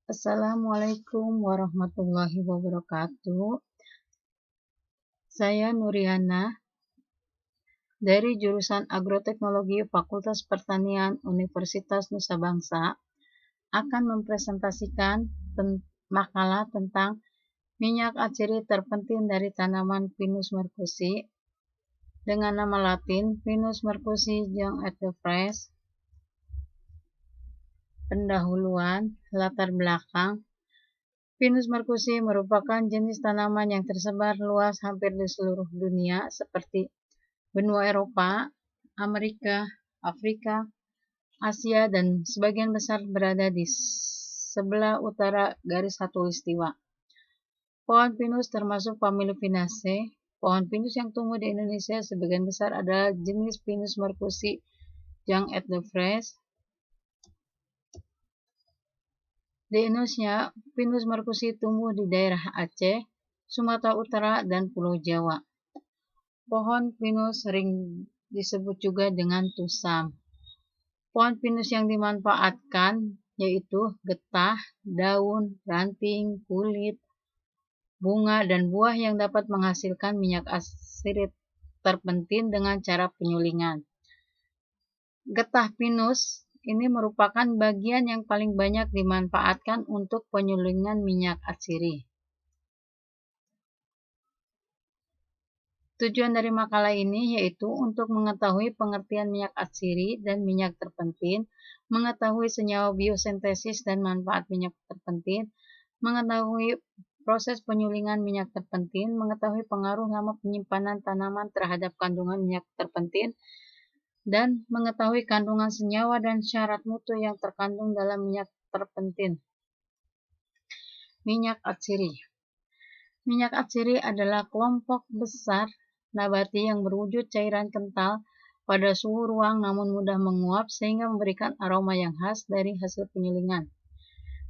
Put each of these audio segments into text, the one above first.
Assalamualaikum warahmatullahi wabarakatuh. Saya Nuriana dari jurusan Agroteknologi Fakultas Pertanian Universitas Nusa Bangsa akan mempresentasikan makalah tentang minyak atsiri terpenting dari tanaman Pinus mercusi dengan nama latin Pinus mercusi Young at the Fresh. Pendahuluan, latar belakang. Pinus mercusi merupakan jenis tanaman yang tersebar luas hampir di seluruh dunia seperti benua Eropa, Amerika, Afrika, Asia, dan sebagian besar berada di sebelah utara garis khatulistiwa. Pohon pinus termasuk famili Pinaceae. Pohon pinus yang tumbuh di Indonesia sebagian besar adalah jenis Pinus mercusi Young at the Fresh. Di Indonesia, Pinus mercusi tumbuh di daerah Aceh, Sumatera Utara, dan Pulau Jawa. Pohon pinus sering disebut juga dengan tusam. Pohon pinus yang dimanfaatkan yaitu getah, daun, ranting, kulit, bunga, dan buah yang dapat menghasilkan minyak atsiri terpenting dengan cara penyulingan. Getah pinus ini merupakan bagian yang paling banyak dimanfaatkan untuk penyulingan minyak atsiri. Tujuan dari makalah ini yaitu untuk mengetahui pengertian minyak atsiri dan minyak terpenting, mengetahui senyawa biosintesis dan manfaat minyak terpenting, mengetahui proses penyulingan minyak terpenting, mengetahui pengaruh lama penyimpanan tanaman terhadap kandungan minyak terpenting, dan mengetahui kandungan senyawa dan syarat mutu yang terkandung dalam minyak terpenting. Minyak atsiri. Minyak atsiri adalah kelompok besar nabati yang berwujud cairan kental pada suhu ruang namun mudah menguap sehingga memberikan aroma yang khas dari hasil penyulingan.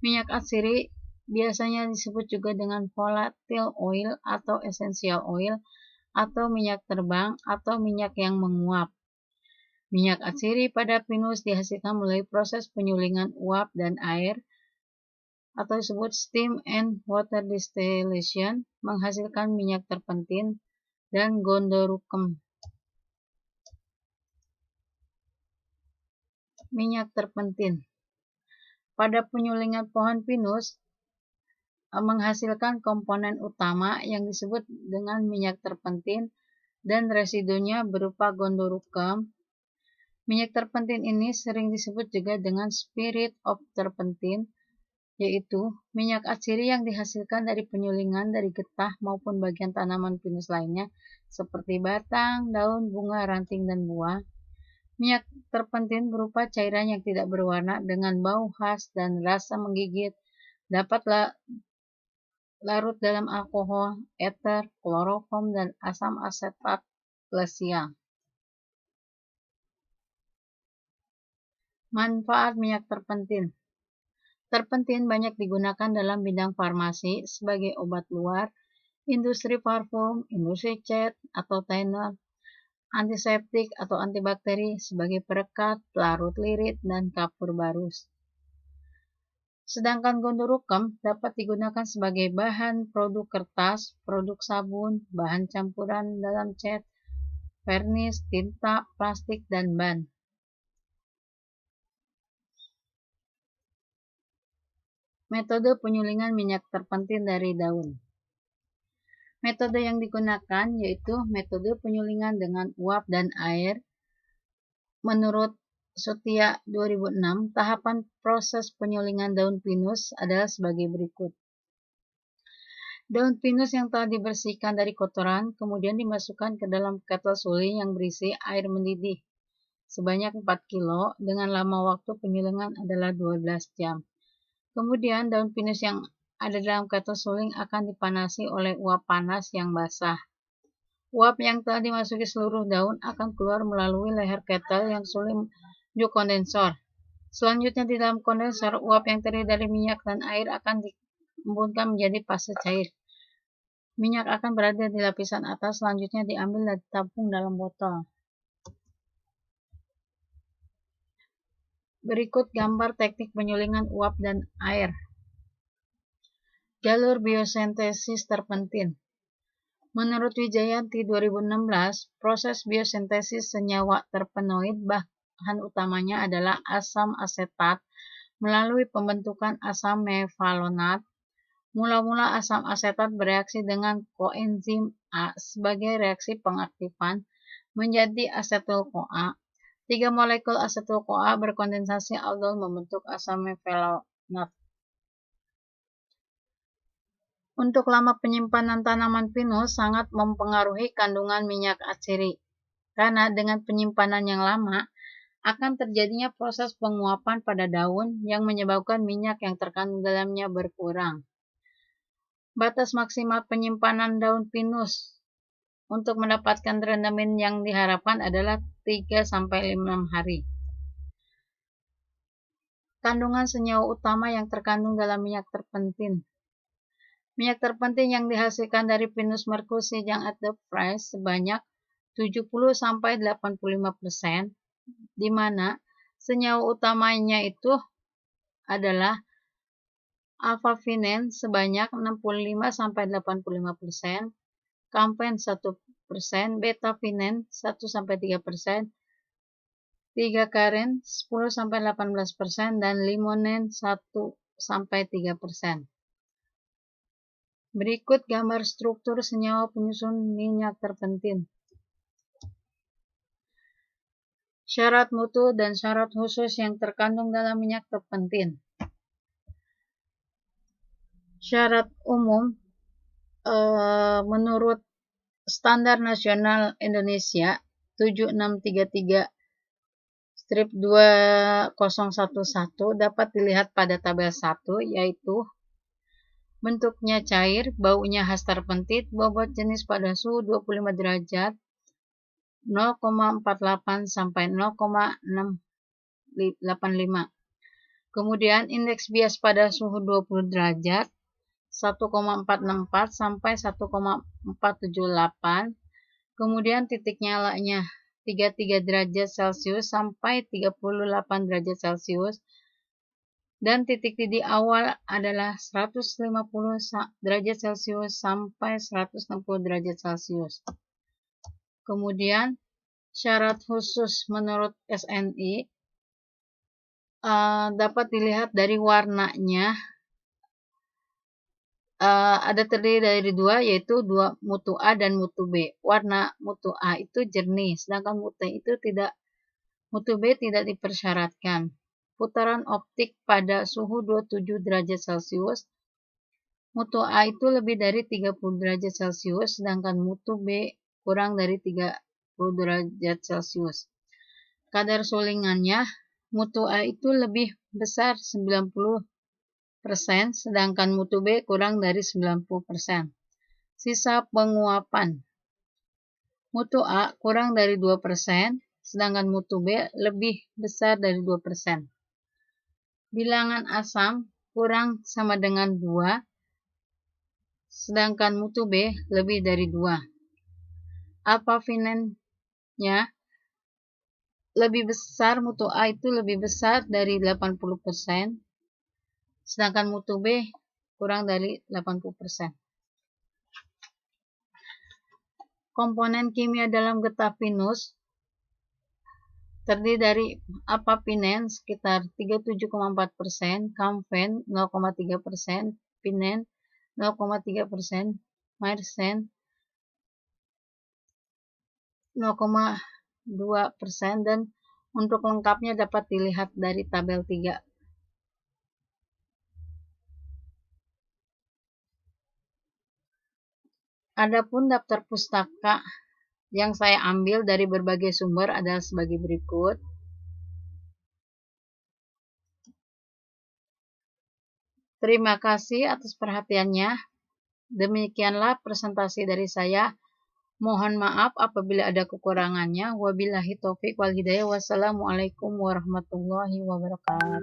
Minyak atsiri biasanya disebut juga dengan volatile oil atau essential oil atau minyak terbang atau minyak yang menguap. Minyak atsiri pada pinus dihasilkan melalui proses penyulingan uap dan air atau disebut steam and water distillation menghasilkan minyak terpenting dan gondorucum. Minyak terpenting. Pada penyulingan pohon pinus menghasilkan komponen utama yang disebut dengan minyak terpenting dan residunya berupa gondorucum. Minyak terpenting ini sering disebut juga dengan spirit of terpenting, yaitu minyak atsiri yang dihasilkan dari penyulingan dari getah maupun bagian tanaman pinus lainnya seperti batang, daun, bunga, ranting, dan buah. Minyak terpenting berupa cairan yang tidak berwarna dengan bau khas dan rasa menggigit, dapat larut dalam alkohol, eter, kloroform, dan asam asetat glacial. Manfaat minyak terpenting. Terpenting banyak digunakan dalam bidang farmasi sebagai obat luar, industri parfum, industri cat atau tanner, antiseptik atau antibakteri sebagai perekat, pelarut lirit, dan kapur barus. Sedangkan gondorucum dapat digunakan sebagai bahan produk kertas, produk sabun, bahan campuran dalam cat, vernis, tinta, plastik, dan ban. Metode penyulingan minyak terpenting dari daun. Metode yang digunakan yaitu metode penyulingan dengan uap dan air. Menurut Sutia 2006, tahapan proses penyulingan daun pinus adalah sebagai berikut. Daun pinus yang telah dibersihkan dari kotoran kemudian dimasukkan ke dalam kettle suling yang berisi air mendidih sebanyak 4 kilo dengan lama waktu penyulingan adalah 12 jam. Kemudian daun pinus yang ada dalam kettle suling akan dipanasi oleh uap panas yang basah. Uap yang telah dimasuki seluruh daun akan keluar melalui leher kettle yang suling menuju kondensor. Selanjutnya di dalam kondensor, uap yang terdiri dari minyak dan air akan diembunkan menjadi fase cair. Minyak akan berada di lapisan atas, selanjutnya diambil dan ditampung dalam botol. Berikut gambar teknik penyulingan uap dan air. Jalur biosintesis terpenting. Menurut Wijayanti 2016, proses biosintesis senyawa terpenoid bahan utamanya adalah asam asetat melalui pembentukan asam mevalonat. Mula-mula asam asetat bereaksi dengan koenzim A sebagai reaksi pengaktifan menjadi asetul-CoA. 3 molekul asetul-CoA berkondensasi aldol membentuk asam mevalonat. Untuk lama penyimpanan tanaman pinus sangat mempengaruhi kandungan minyak atsiri, karena dengan penyimpanan yang lama akan terjadinya proses penguapan pada daun yang menyebabkan minyak yang terkandung dalamnya berkurang. Batas maksimal penyimpanan daun pinus untuk mendapatkan rendamen yang diharapkan adalah 3-5 hari. Kandungan senyawa utama yang terkandung dalam minyak terpenting. Minyak terpenting yang dihasilkan dari Pinus mercusijang enterprise sebanyak 70-85%, di mana senyawa utamanya itu adalah alpha-vinen sebanyak 65-85%, kamfen 1%, beta-vinen 1-3%, 3-karen 10-18%, dan limonen 1-3%. Berikut gambar struktur senyawa penyusun minyak terpenting. Syarat mutu dan syarat khusus yang terkandung dalam minyak terpenting. Syarat umum menurut Standar Nasional Indonesia 7633/2011 dapat dilihat pada tabel 1, yaitu bentuknya cair, baunya khas terpentit, bobot jenis pada suhu 25 derajat 0,48 sampai 0,685. Kemudian indeks bias pada suhu 20 derajat 1,464 sampai 1,478. Kemudian titik nyalanya 33 derajat Celcius sampai 38 derajat Celcius. Dan titik didih awal adalah 150 derajat Celcius sampai 160 derajat Celcius. Kemudian syarat khusus menurut SNI dapat dilihat dari warnanya. Ada terdiri dari dua, yaitu mutu A dan mutu B. Warna mutu A itu jernih, sedangkan mutu B tidak dipersyaratkan. Putaran optik pada suhu 27 derajat Celcius. Mutu A itu lebih dari 30 derajat Celcius, sedangkan mutu B kurang dari 30 derajat Celcius. Kadar sulingannya, mutu A itu lebih besar 90%, sedangkan mutu B kurang dari 90%. Sisa penguapan. Mutu A kurang dari 2%, sedangkan mutu B lebih besar dari 2%. Bilangan asam kurang sama dengan 2, sedangkan mutu B lebih dari 2. Alpha-vinennya lebih besar, mutu A itu lebih besar dari 80%, sedangkan mutu B kurang dari 80%. Komponen kimia dalam getah pinus terdiri dari alpha-vinen sekitar 37,4%, kamfen 0,3%, vinen 0,3%, myrcen 0,2%, dan untuk lengkapnya dapat dilihat dari tabel 3. Adapun daftar pustaka yang saya ambil dari berbagai sumber adalah sebagai berikut. Terima kasih atas perhatiannya. Demikianlah presentasi dari saya. Mohon maaf apabila ada kekurangannya. Wabillahi taufik wal hidayah. Wassalamualaikum warahmatullahi wabarakatuh.